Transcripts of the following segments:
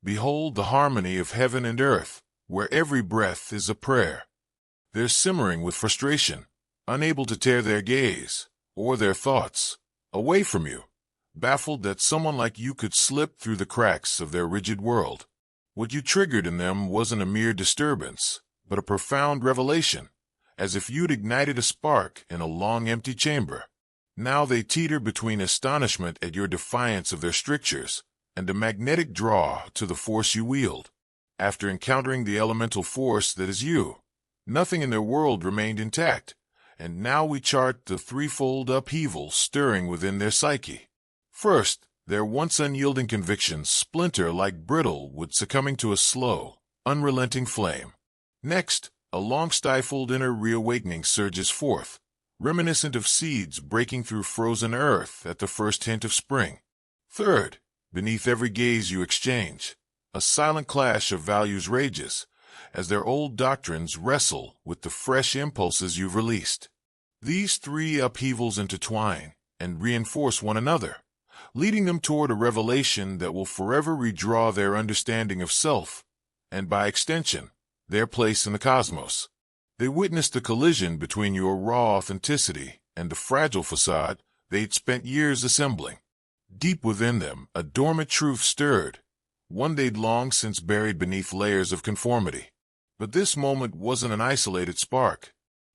Behold the harmony of heaven and earth, where every breath is a prayer. They're simmering with frustration, unable to tear their gaze, or their thoughts, away from you, baffled that someone like you could slip through the cracks of their rigid world. What you triggered in them wasn't a mere disturbance, but a profound revelation, as if you'd ignited a spark in a long empty chamber. Now they teeter between astonishment at your defiance of their strictures and a magnetic draw to the force you wield. After encountering the elemental force that is you, nothing in their world remained intact, and now we chart the threefold upheaval stirring within their psyche. First, their once unyielding convictions splinter like brittle wood succumbing to a slow, unrelenting flame. Next, a long-stifled inner reawakening surges forth, reminiscent of seeds breaking through frozen earth at the first hint of spring. Third, beneath every gaze you exchange, a silent clash of values rages, as their old doctrines wrestle with the fresh impulses you've released. These three upheavals intertwine and reinforce one another, leading them toward a revelation that will forever redraw their understanding of self, and by extension, their place in the cosmos. They witnessed the collision between your raw authenticity and the fragile facade they'd spent years assembling. Deep within them, a dormant truth stirred, one they'd long since buried beneath layers of conformity. But this moment wasn't an isolated spark.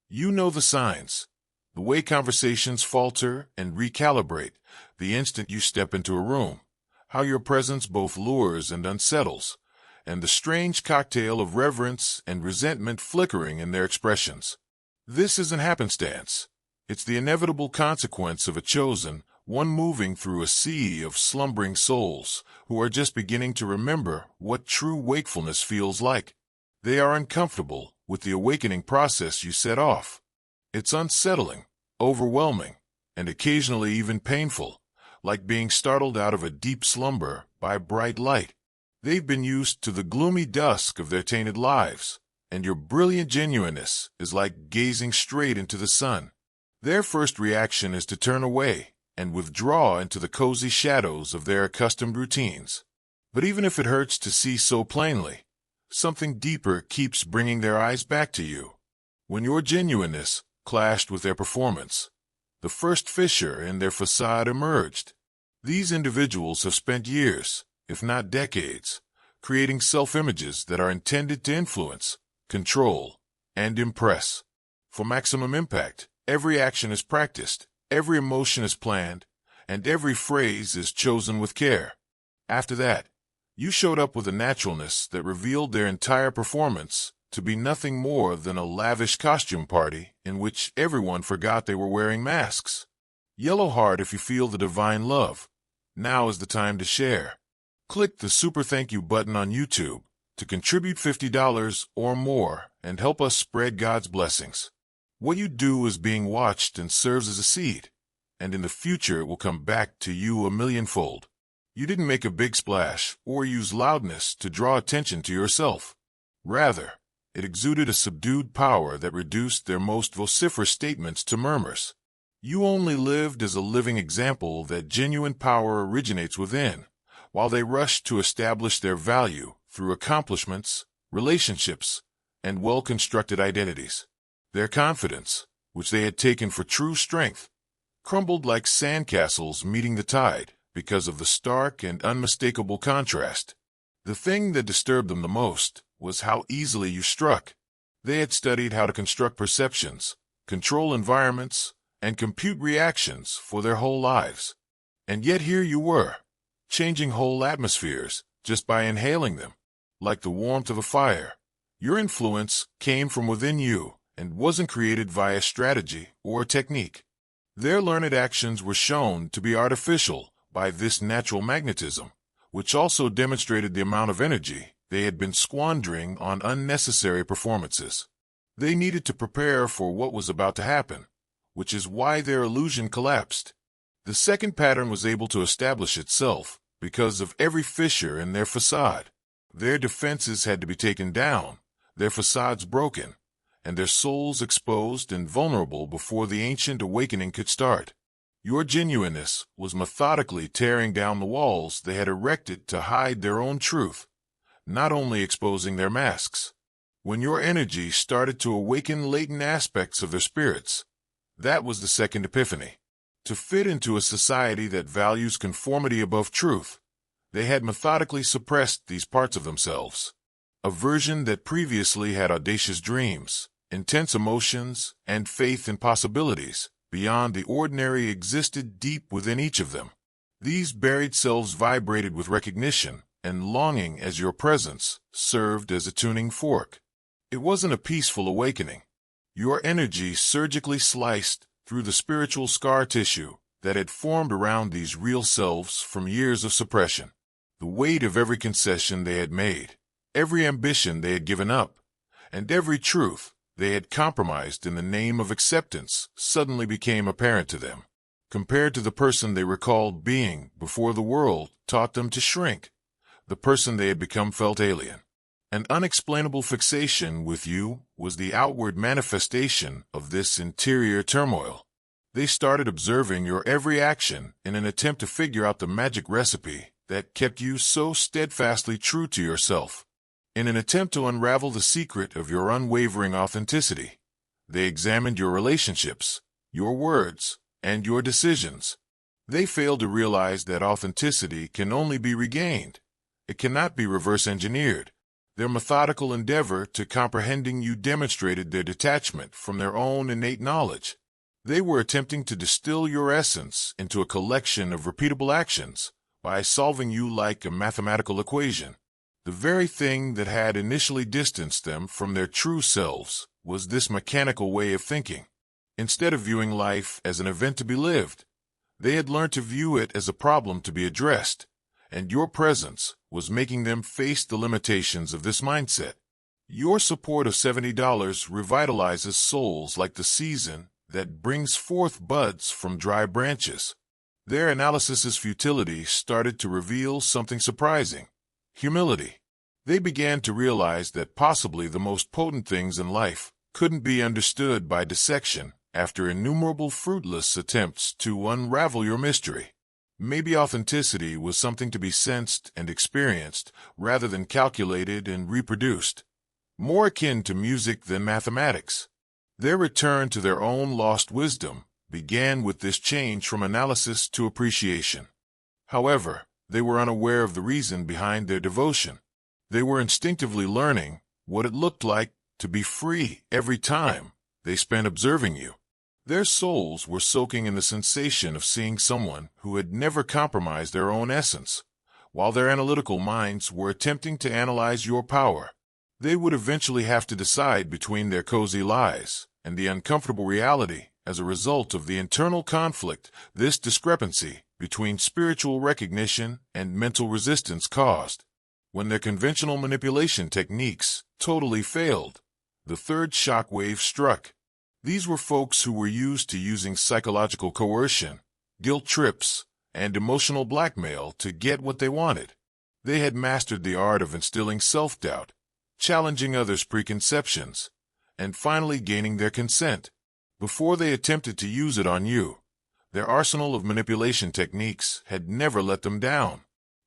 You know the signs, the way conversations falter and recalibrate the instant you step into a room, how your presence both lures and unsettles, and the strange cocktail of reverence and resentment flickering in their expressions. This isn't happenstance. It's the inevitable consequence of a chosen one moving through a sea of slumbering souls who are just beginning to remember what true wakefulness feels like. They are uncomfortable with the awakening process you set off. It's unsettling, overwhelming, and occasionally even painful, like being startled out of a deep slumber by bright light. They've been used to the gloomy dusk of their tainted lives, and your brilliant genuineness is like gazing straight into the sun. Their first reaction is to turn away and withdraw into the cozy shadows of their accustomed routines. But even if it hurts to see so plainly, something deeper keeps bringing their eyes back to you. When your genuineness clashed with their performance, the first fissure in their facade emerged. These individuals have spent years, if not decades, creating self-images that are intended to influence, control, and impress. For maximum impact, every action is practiced, every emotion is planned, and every phrase is chosen with care. After that, you showed up with a naturalness that revealed their entire performance to be nothing more than a lavish costume party in which everyone forgot they were wearing masks. Yellow heart if you feel the divine love. Now is the time to share. Click the Super Thank You button on YouTube to contribute $50 or more and help us spread God's blessings. What you do is being watched and serves as a seed, and in the future it will come back to you a millionfold. You didn't make a big splash or use loudness to draw attention to yourself. Rather, it exuded a subdued power that reduced their most vociferous statements to murmurs. You only lived as a living example that genuine power originates within, while they rushed to establish their value through accomplishments, relationships, and well-constructed identities. Their confidence, which they had taken for true strength, crumbled like sandcastles meeting the tide because of the stark and unmistakable contrast. The thing that disturbed them the most was how easily you struck. They had studied how to construct perceptions, control environments, and compute reactions for their whole lives. And yet here you were, changing whole atmospheres just by inhaling them. Like the warmth of a fire, your influence came from within you and wasn't created via strategy or technique. Their learned actions were shown to be artificial by this natural magnetism, which also demonstrated the amount of energy they had been squandering on unnecessary performances. They needed to prepare for what was about to happen, which is why their illusion collapsed. The second pattern was able to establish itself because of every fissure in their facade. Their defenses had to be taken down, their facades broken, and their souls exposed and vulnerable before the ancient awakening could start. Your genuineness was methodically tearing down the walls they had erected to hide their own truth, not only exposing their masks. When your energy started to awaken latent aspects of their spirits, that was the second epiphany. To fit into a society that values conformity above truth, they had methodically suppressed these parts of themselves. A version that previously had audacious dreams, intense emotions, and faith in possibilities beyond the ordinary existed deep within each of them. These buried selves vibrated with recognition and longing as your presence served as a tuning fork. It wasn't a peaceful awakening. Your energy surgically sliced through the spiritual scar tissue that had formed around these real selves from years of suppression. The weight of every concession they had made, every ambition they had given up, and every truth they had compromised in the name of acceptance suddenly became apparent to them. Compared to the person they recalled being before the world taught them to shrink, the person they had become felt alien. An unexplainable fixation with you was the outward manifestation of this interior turmoil. They started observing your every action in an attempt to figure out the magic recipe that kept you so steadfastly true to yourself. In an attempt to unravel the secret of your unwavering authenticity, they examined your relationships, your words, and your decisions. They failed to realize that authenticity can only be regained. It cannot be reverse-engineered. Their methodical endeavor to comprehending you demonstrated their detachment from their own innate knowledge. They were attempting to distill your essence into a collection of repeatable actions by solving you like a mathematical equation. The very thing that had initially distanced them from their true selves was this mechanical way of thinking. Instead of viewing life as an event to be lived, they had learned to view it as a problem to be addressed, and your presence was making them face the limitations of this mindset. Your support of $70 revitalizes souls like the season that brings forth buds from dry branches. Their analysis's futility started to reveal something surprising: humility. They began to realize that possibly the most potent things in life couldn't be understood by dissection after innumerable fruitless attempts to unravel your mystery. Maybe authenticity was something to be sensed and experienced rather than calculated and reproduced, more akin to music than mathematics. Their return to their own lost wisdom began with this change from analysis to appreciation. However, they were unaware of the reason behind their devotion. They were instinctively learning what it looked like to be free every time they spent observing you. Their souls were soaking in the sensation of seeing someone who had never compromised their own essence, while their analytical minds were attempting to analyze your power. They would eventually have to decide between their cozy lies and the uncomfortable reality as a result of the internal conflict this discrepancy between spiritual recognition and mental resistance caused. When their conventional manipulation techniques totally failed, the third shock wave struck. These were folks who were used to using psychological coercion, guilt trips, and emotional blackmail to get what they wanted. They had mastered the art of instilling self-doubt, challenging others' preconceptions, and finally gaining their consent. Before they attempted to use it on you, their arsenal of manipulation techniques had never let them down.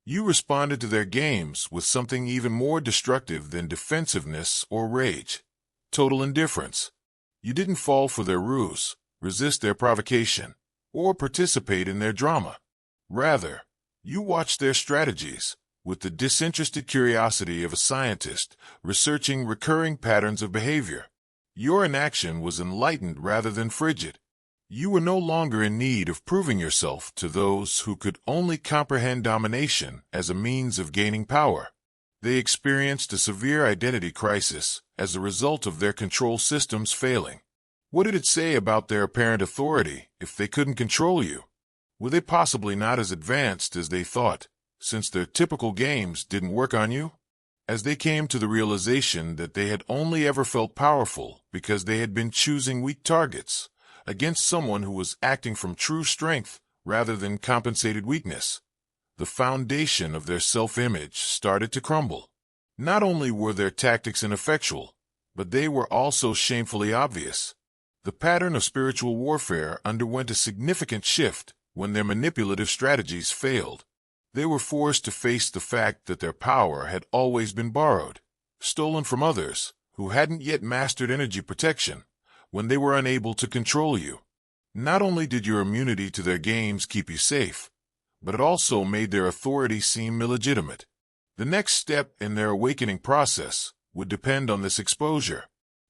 You responded to their games with something even more destructive than defensiveness or rage: total indifference. You didn't fall for their ruse, resist their provocation, or participate in their drama. Rather, you watched their strategies with the disinterested curiosity of a scientist researching recurring patterns of behavior. Your inaction was enlightened rather than frigid. You were no longer in need of proving yourself to those who could only comprehend domination as a means of gaining power. They experienced a severe identity crisis as a result of their control systems failing. What did it say about their apparent authority if they couldn't control you? Were they possibly not as advanced as they thought, since their typical games didn't work on you? As they came to the realization that they had only ever felt powerful because they had been choosing weak targets against someone who was acting from true strength rather than compensated weakness, the foundation of their self-image started to crumble. Not only were their tactics ineffectual, but they were also shamefully obvious. The pattern of spiritual warfare underwent a significant shift when their manipulative strategies failed. They were forced to face the fact that their power had always been borrowed, stolen from others who hadn't yet mastered energy protection when they were unable to control you. Not only did your immunity to their games keep you safe, but it also made their authority seem illegitimate. The next step in their awakening process would depend on this exposure.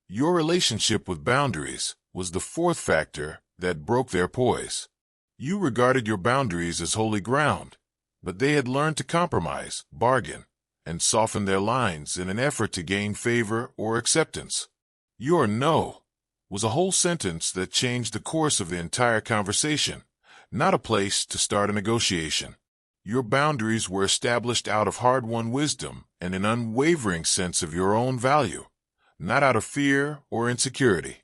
Your relationship with boundaries was the fourth factor that broke their poise. You regarded your boundaries as holy ground, but they had learned to compromise, bargain, and soften their lines in an effort to gain favor or acceptance. Your no was a whole sentence that changed the course of the entire conversation, not a place to start a negotiation. Your boundaries were established out of hard-won wisdom and an unwavering sense of your own value, not out of fear or insecurity.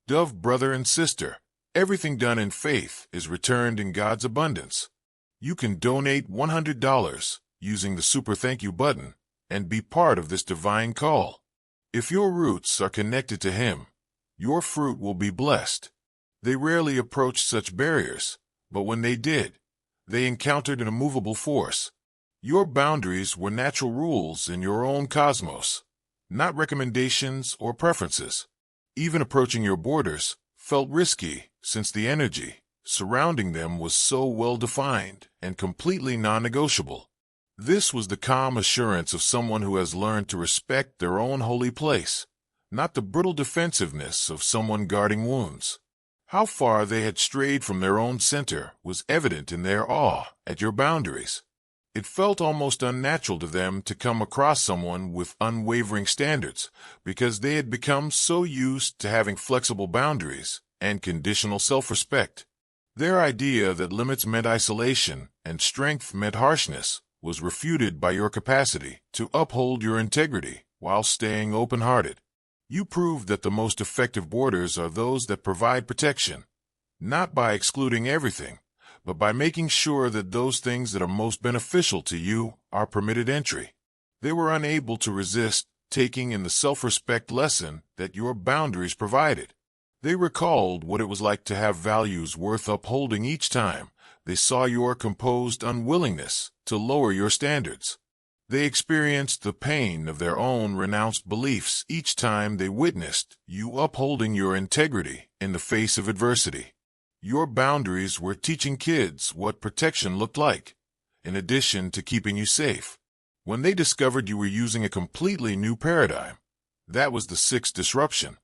Dove, brother and sister, everything done in faith is returned in God's abundance. You can donate $100 using the Super Thank You button and be part of this divine call. If your roots are connected to Him, your fruit will be blessed. They rarely approached such barriers, but when they did, they encountered an immovable force. Your boundaries were natural rules in your own cosmos, not recommendations or preferences. Even approaching your borders felt risky, since the energy surrounding them was so well-defined and completely non-negotiable. This was the calm assurance of someone who has learned to respect their own holy place, not the brittle defensiveness of someone guarding wounds. How far they had strayed from their own center was evident in their awe at your boundaries. It felt almost unnatural to them to come across someone with unwavering standards, because they had become so used to having flexible boundaries and conditional self-respect. Their idea that limits meant isolation and strength meant harshness was refuted by your capacity to uphold your integrity while staying open-hearted. You proved that the most effective borders are those that provide protection, not by excluding everything, but by making sure that those things that are most beneficial to you are permitted entry. They were unable to resist taking in the self-respect lesson that your boundaries provided. They recalled what it was like to have values worth upholding each time they saw your composed unwillingness to lower your standards. They experienced the pain of their own renounced beliefs each time they witnessed you upholding your integrity in the face of adversity. Your boundaries were teaching kids what protection looked like, in addition to keeping you safe. When they discovered you were using a completely new paradigm, that was the sixth disruption.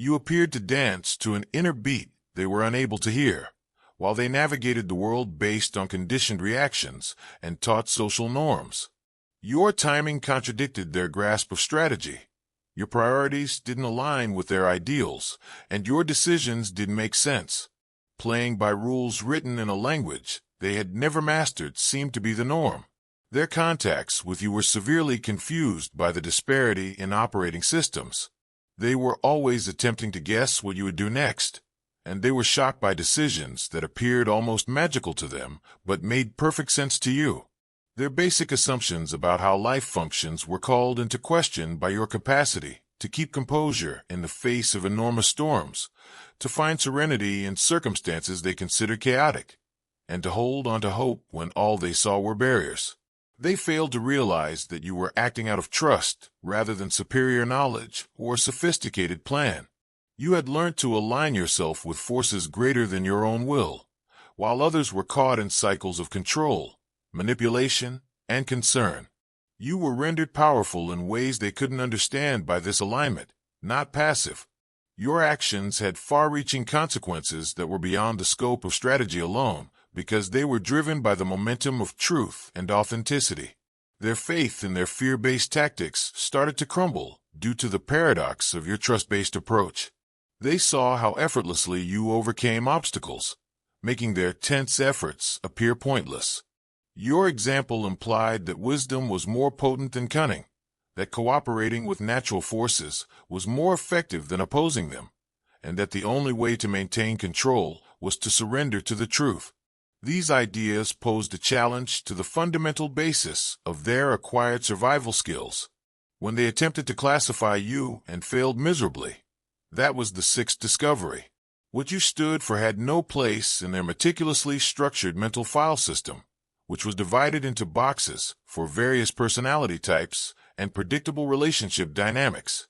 You appeared to dance to an inner beat they were unable to hear, while they navigated the world based on conditioned reactions and taught social norms. Your timing contradicted their grasp of strategy. Your priorities didn't align with their ideals, and your decisions didn't make sense. Playing by rules written in a language they had never mastered seemed to be the norm. Their contacts with you were severely confused by the disparity in operating systems. They were always attempting to guess what you would do next, and they were shocked by decisions that appeared almost magical to them but made perfect sense to you. Their basic assumptions about how life functions were called into question by your capacity to keep composure in the face of enormous storms, to find serenity in circumstances they considered chaotic, and to hold on to hope when all they saw were barriers. They failed to realize that you were acting out of trust rather than superior knowledge or sophisticated plan. You had learned to align yourself with forces greater than your own will, while others were caught in cycles of control, manipulation, and concern. You were rendered powerful in ways they couldn't understand by this alignment, not passive. Your actions had far-reaching consequences that were beyond the scope of strategy alone, because they were driven by the momentum of truth and authenticity. Their faith in their fear-based tactics started to crumble due to the paradox of your trust-based approach. They saw how effortlessly you overcame obstacles, making their tense efforts appear pointless. Your example implied that wisdom was more potent than cunning, that cooperating with natural forces was more effective than opposing them, and that the only way to maintain control was to surrender to the truth. These ideas posed a challenge to the fundamental basis of their acquired survival skills. When they attempted to classify you and failed miserably, that was the sixth discovery. What you stood for had no place in their meticulously structured mental file system, which was divided into boxes for various personality types and predictable relationship dynamics.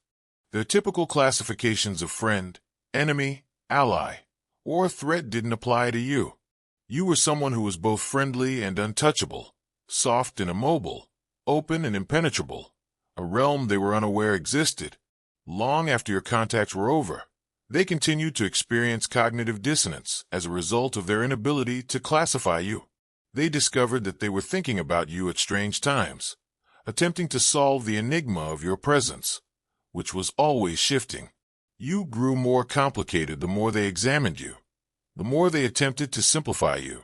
Their typical classifications of friend, enemy, ally, or threat didn't apply to you. You were someone who was both friendly and untouchable, soft and immobile, open and impenetrable, a realm they were unaware existed. Long after your contacts were over, they continued to experience cognitive dissonance as a result of their inability to classify you. They discovered that they were thinking about you at strange times, attempting to solve the enigma of your presence, which was always shifting. You grew more complicated the more they examined you. The more they attempted to simplify you,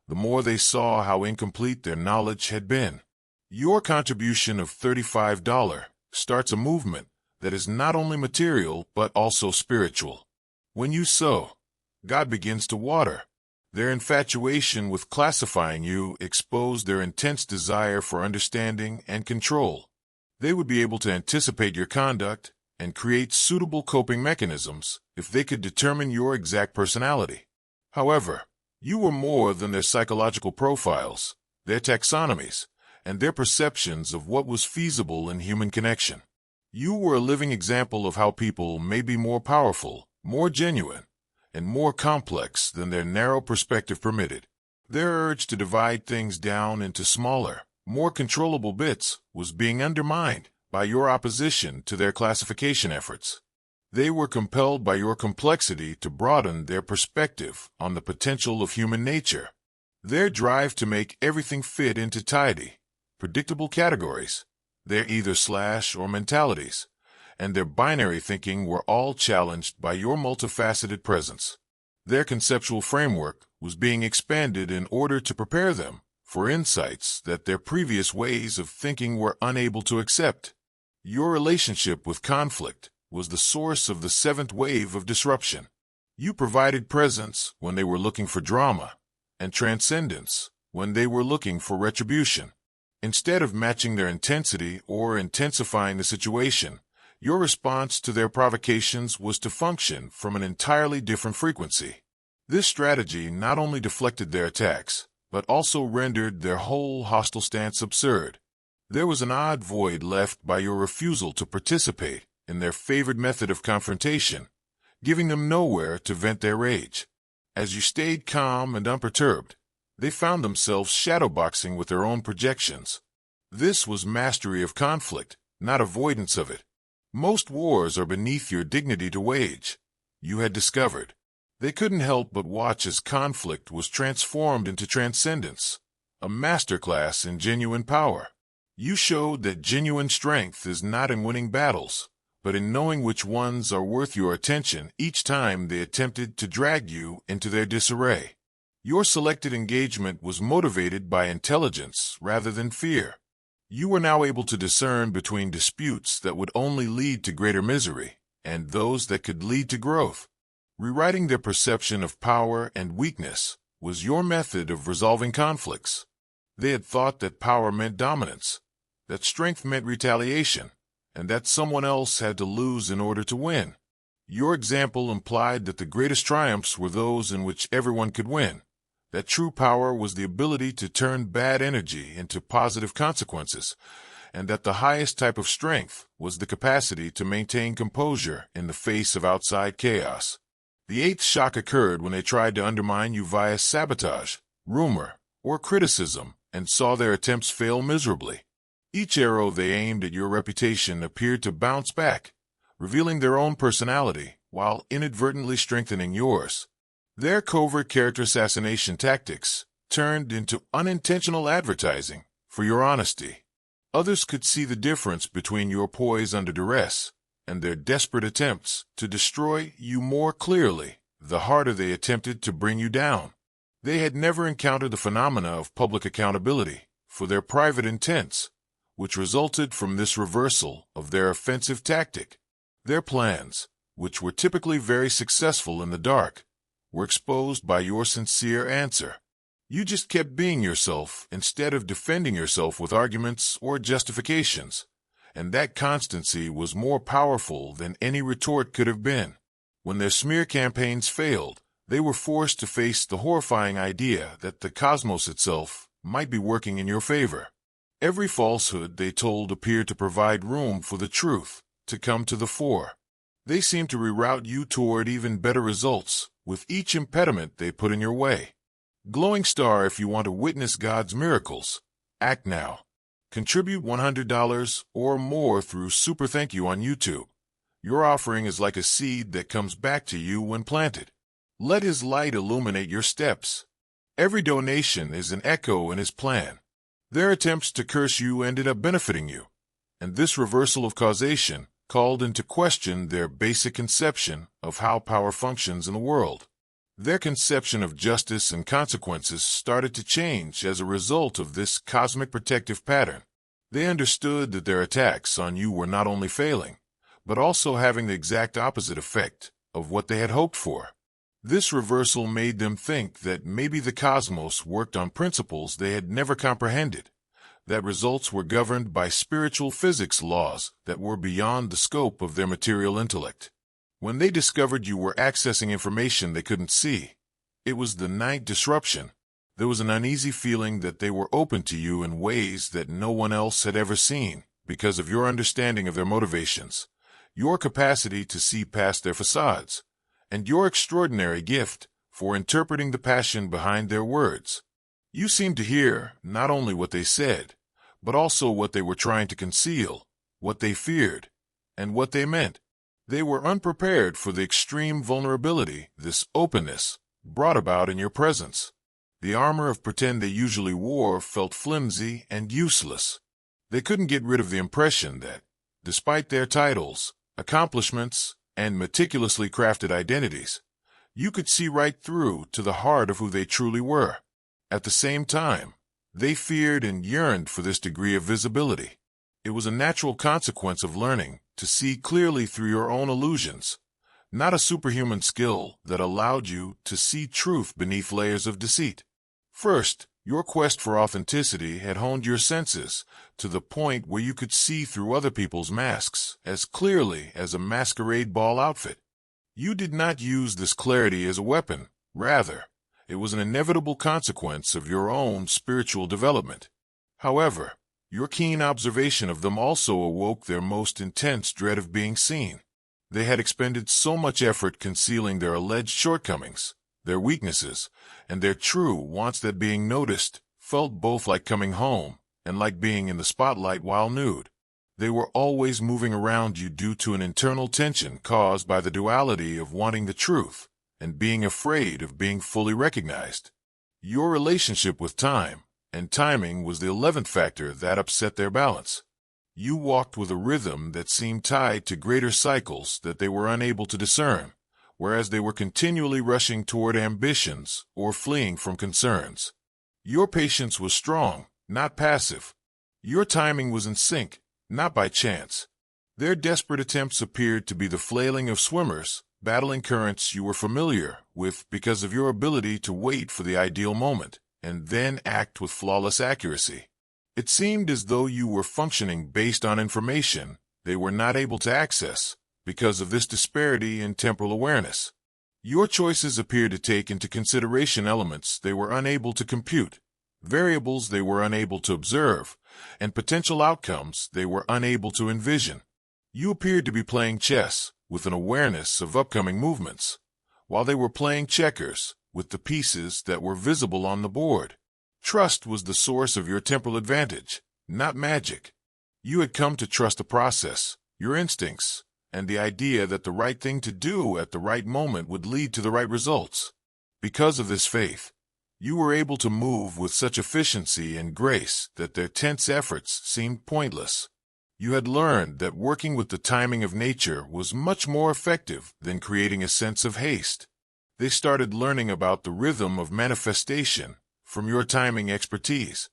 the more they saw how incomplete their knowledge had been. Your contribution of $35 starts a movement that is not only material but also spiritual. When you sow, God begins to water. Their infatuation with classifying you exposed their intense desire for understanding and control. They would be able to anticipate your conduct and create suitable coping mechanisms if they could determine your exact personality. However, you were more than their psychological profiles, their taxonomies, and their perceptions of what was feasible in human connection. You were a living example of how people may be more powerful, more genuine, and more complex than their narrow perspective permitted. Their urge to divide things down into smaller, more controllable bits was being undermined by your opposition to their classification efforts. They were compelled by your complexity to broaden their perspective on the potential of human nature. Their drive to make everything fit into tidy, predictable categories, their either/or mentalities, and their binary thinking were all challenged by your multifaceted presence. Their conceptual framework was being expanded in order to prepare them for insights that their previous ways of thinking were unable to accept. Your relationship with conflict was the source of the seventh wave of disruption. You provided presence when they were looking for drama, and transcendence when they were looking for retribution. Instead of matching their intensity or intensifying the situation, your response to their provocations was to function from an entirely different frequency. This strategy not only deflected their attacks, but also rendered their whole hostile stance absurd. There was an odd void left by your refusal to participate in their favored method of confrontation, giving them nowhere to vent their rage. As you stayed calm and unperturbed, they found themselves shadowboxing with their own projections. This was mastery of conflict, not avoidance of it. Most wars are beneath your dignity to wage, you had discovered. They couldn't help but watch as conflict was transformed into transcendence, a masterclass in genuine power. You showed that genuine strength is not in winning battles, but in knowing which ones are worth your attention each time they attempted to drag you into their disarray. Your selected engagement was motivated by intelligence rather than fear. You were now able to discern between disputes that would only lead to greater misery and those that could lead to growth. Rewriting their perception of power and weakness was your method of resolving conflicts. They had thought that power meant dominance, that strength meant retaliation, and that someone else had to lose in order to win. Your example implied that the greatest triumphs were those in which everyone could win, that true power was the ability to turn bad energy into positive consequences, and that the highest type of strength was the capacity to maintain composure in the face of outside chaos. The eighth shock occurred when they tried to undermine you via sabotage, rumor, or criticism, and saw their attempts fail miserably. Each arrow they aimed at your reputation appeared to bounce back, revealing their own personality while inadvertently strengthening yours. Their covert character assassination tactics turned into unintentional advertising for your honesty. Others could see the difference between your poise under duress and their desperate attempts to destroy you more clearly the harder they attempted to bring you down. They had never encountered the phenomena of public accountability for their private intents, which resulted from this reversal of their offensive tactic. Their plans, which were typically very successful in the dark, were exposed by your sincere answer. You just kept being yourself instead of defending yourself with arguments or justifications, and that constancy was more powerful than any retort could have been. When their smear campaigns failed, they were forced to face the horrifying idea that the cosmos itself might be working in your favor. Every falsehood they told appeared to provide room for the truth to come to the fore. They seemed to reroute you toward even better results with each impediment they put in your way. Glowing star, if you want to witness God's miracles, act now. Contribute $100 or more through Super Thank You on YouTube. Your offering is like a seed that comes back to you when planted. Let His light illuminate your steps. Every donation is an echo in His plan. Their attempts to curse you ended up benefiting you, and this reversal of causation called into question their basic conception of how power functions in the world. Their conception of justice and consequences started to change as a result of this cosmic protective pattern. They understood that their attacks on you were not only failing, but also having the exact opposite effect of what they had hoped for. This reversal made them think that maybe the cosmos worked on principles they had never comprehended, that results were governed by spiritual physics laws that were beyond the scope of their material intellect. When they discovered you were accessing information they couldn't see, it was the ninth disruption. There was an uneasy feeling that they were open to you in ways that no one else had ever seen because of your understanding of their motivations, your capacity to see past their facades, and your extraordinary gift for interpreting the passion behind their words. You seemed to hear not only what they said, but also what they were trying to conceal, what they feared, and what they meant. They were unprepared for the extreme vulnerability this openness brought about in your presence. The armor of pretend they usually wore felt flimsy and useless. They couldn't get rid of the impression that, despite their titles, accomplishments, and meticulously crafted identities, you could see right through to the heart of who they truly were. At the same time, they feared and yearned for this degree of visibility. It was a natural consequence of learning to see clearly through your own illusions, not a superhuman skill that allowed you to see truth beneath layers of deceit. First, your quest for authenticity had honed your senses to the point where you could see through other people's masks as clearly as a masquerade ball outfit. You did not use this clarity as a weapon. Rather, it was an inevitable consequence of your own spiritual development. However, your keen observation of them also awoke their most intense dread of being seen. They had expended so much effort concealing their alleged shortcomings, their weaknesses, and their true wants that being noticed felt both like coming home and like being in the spotlight while nude. They were always moving around you due to an internal tension caused by the duality of wanting the truth and being afraid of being fully recognized. Your relationship with time and timing was the 11th factor that upset their balance. You walked with a rhythm that seemed tied to greater cycles that they were unable to discern, whereas they were continually rushing toward ambitions or fleeing from concerns. Your patience was strong, not passive. Your timing was in sync, not by chance. Their desperate attempts appeared to be the flailing of swimmers, battling currents you were familiar with because of your ability to wait for the ideal moment and then act with flawless accuracy. It seemed as though you were functioning based on information they were not able to access because of this disparity in temporal awareness. Your choices appeared to take into consideration elements they were unable to compute, variables they were unable to observe, and potential outcomes they were unable to envision. You appeared to be playing chess with an awareness of upcoming movements, while they were playing checkers with the pieces that were visible on the board. Trust was the source of your temporal advantage, not magic. You had come to trust the process, your instincts, and the idea that the right thing to do at the right moment would lead to the right results. Because of this faith, you were able to move with such efficiency and grace that their tense efforts seemed pointless. You had learned that working with the timing of nature was much more effective than creating a sense of haste. They started learning about the rhythm of manifestation from your timing expertise.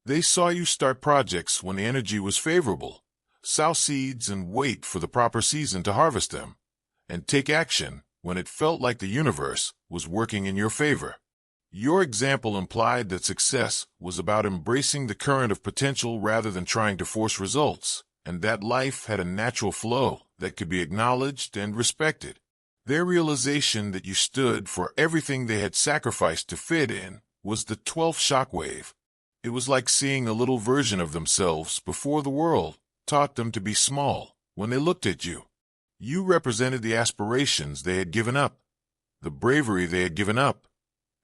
They saw you start projects when the energy was favorable, sow seeds and wait for the proper season to harvest them, and take action when it felt like the universe was working in your favor. Your example implied that success was about embracing the current of potential rather than trying to force results, and that life had a natural flow that could be acknowledged and respected. Their realization that you stood for everything they had sacrificed to fit in was the 12th shockwave. It was like seeing a little version of themselves before the world taught them to be small. When they looked at you, you represented the aspirations they had given up, the bravery they had given up,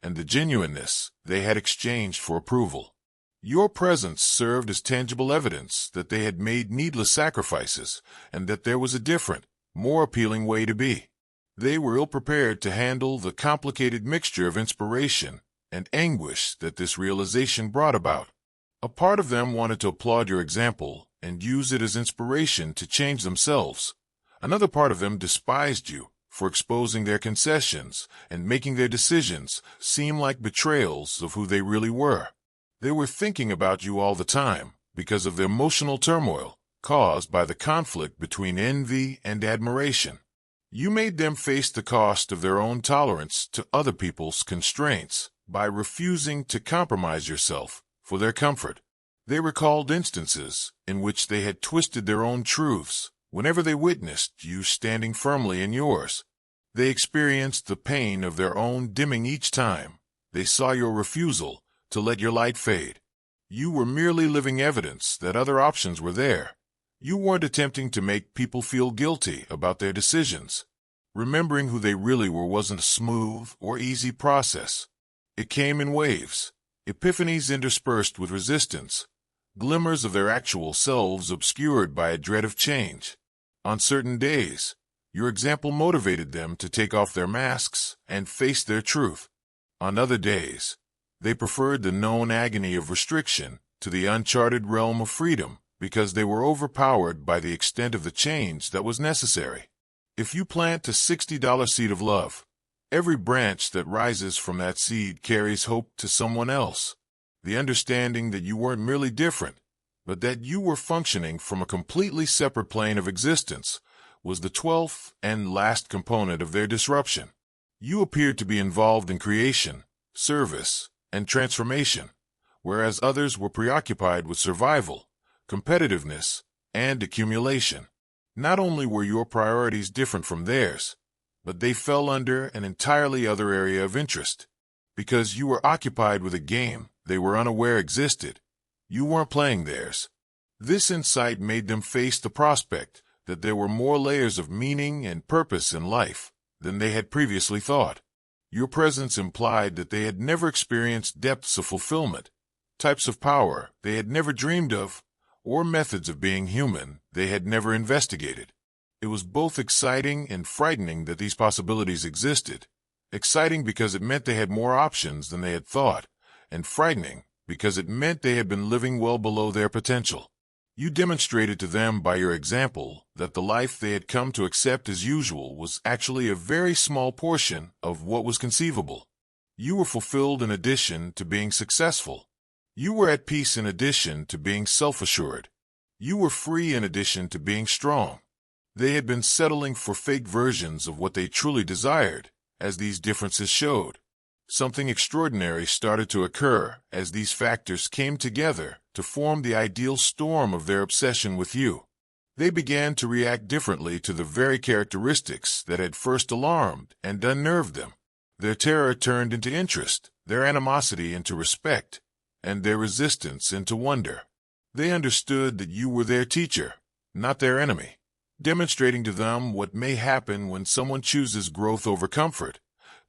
and the genuineness they had exchanged for approval. Your presence served as tangible evidence that they had made needless sacrifices and that there was a different, more appealing way to be. They were ill-prepared to handle the complicated mixture of inspiration and anguish that this realization brought about. A part of them wanted to applaud your example and use it as inspiration to change themselves. Another part of them despised you for exposing their concessions and making their decisions seem like betrayals of who they really were. They were thinking about you all the time because of the emotional turmoil caused by the conflict between envy and admiration. You made them face the cost of their own tolerance to other people's constraints by refusing to compromise yourself for their comfort. They recalled instances in which they had twisted their own truths whenever they witnessed you standing firmly in yours. They experienced the pain of their own dimming each time they saw your refusal to let your light fade. You were merely living evidence that other options were there. You weren't attempting to make people feel guilty about their decisions. Remembering who they really were wasn't a smooth or easy process. It came in waves, epiphanies interspersed with resistance, glimmers of their actual selves obscured by a dread of change. On certain days, your example motivated them to take off their masks and face their truth. On other days, they preferred the known agony of restriction to the uncharted realm of freedom because they were overpowered by the extent of the change that was necessary. If you plant a $60 seed of love, every branch that rises from that seed carries hope to someone else. The understanding that you weren't merely different, but that you were functioning from a completely separate plane of existence was the 12th and last component of their disruption. You appeared to be involved in creation, service, and transformation, whereas others were preoccupied with survival, competitiveness, and accumulation. Not only were your priorities different from theirs, but they fell under an entirely other area of interest. Because you were occupied with a game they were unaware existed, you weren't playing theirs. This insight made them face the prospect that there were more layers of meaning and purpose in life than they had previously thought. Your presence implied that they had never experienced depths of fulfillment, types of power they had never dreamed of, or methods of being human they had never investigated. It was both exciting and frightening that these possibilities existed. Exciting because it meant they had more options than they had thought, and frightening because it meant they had been living well below their potential. You demonstrated to them by your example that the life they had come to accept as usual was actually a very small portion of what was conceivable. You were fulfilled in addition to being successful. You were at peace in addition to being self-assured. You were free in addition to being strong. They had been settling for fake versions of what they truly desired, as these differences showed. Something extraordinary started to occur as these factors came together to form the ideal storm of their obsession with you. They began to react differently to the very characteristics that had first alarmed and unnerved them. Their terror turned into interest, their animosity into respect, and their resistance into wonder. They understood that you were their teacher, not their enemy, demonstrating to them what may happen when someone chooses growth over comfort,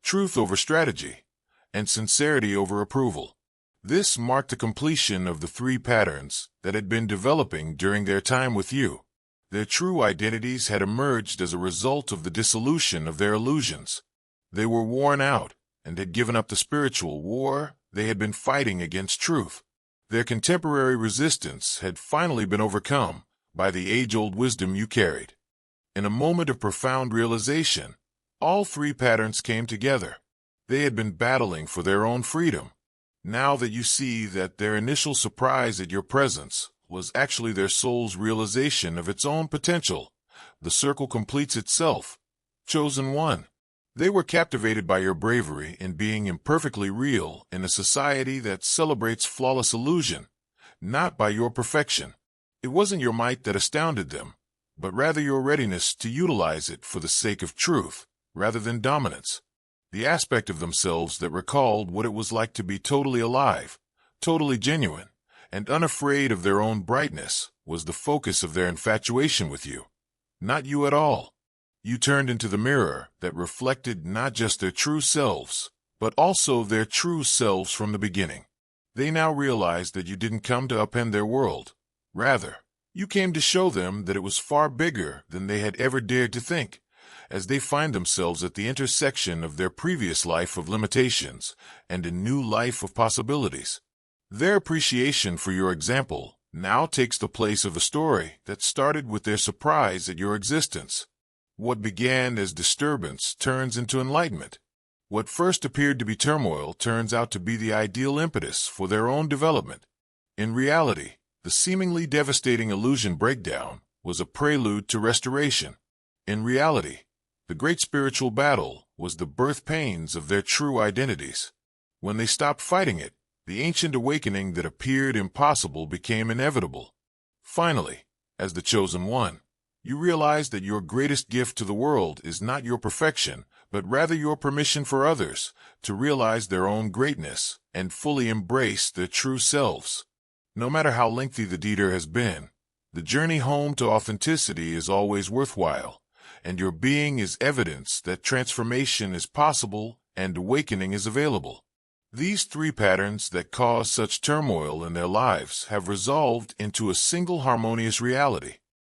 truth over strategy, and sincerity over approval. This marked the completion of the 3 patterns that had been developing during their time with you. Their true identities had emerged as a result of the dissolution of their illusions. They were worn out and had given up the spiritual war they had been fighting against truth. Their contemporary resistance had finally been overcome by the age-old wisdom you carried. In a moment of profound realization, all 3 patterns came together. They had been battling for their own freedom. Now that you see that their initial surprise at your presence was actually their soul's realization of its own potential, the circle completes itself. Chosen one. They were captivated by your bravery in being imperfectly real in a society that celebrates flawless illusion, not by your perfection. It wasn't your might that astounded them, but rather your readiness to utilize it for the sake of truth, rather than dominance. The aspect of themselves that recalled what it was like to be totally alive, totally genuine, and unafraid of their own brightness, was the focus of their infatuation with you. Not you at all. You turned into the mirror that reflected not just their true selves, but also their true selves from the beginning. They now realized that you didn't come to upend their world. Rather, you came to show them that it was far bigger than they had ever dared to think, as they find themselves at the intersection of their previous life of limitations and a new life of possibilities. Their appreciation for your example now takes the place of a story that started with their surprise at your existence. What began as disturbance turns into enlightenment. What first appeared to be turmoil turns out to be the ideal impetus for their own development. In reality, the seemingly devastating illusion breakdown was a prelude to restoration. In reality, the great spiritual battle was the birth pains of their true identities. When they stopped fighting it, the ancient awakening that appeared impossible became inevitable. Finally, as the chosen one, you realize that your greatest gift to the world is not your perfection, but rather your permission for others to realize their own greatness and fully embrace their true selves. No matter how lengthy the detour has been, the journey home to authenticity is always worthwhile, and your being is evidence that transformation is possible and awakening is available. These three patterns that cause such turmoil in their lives have resolved into a single harmonious reality.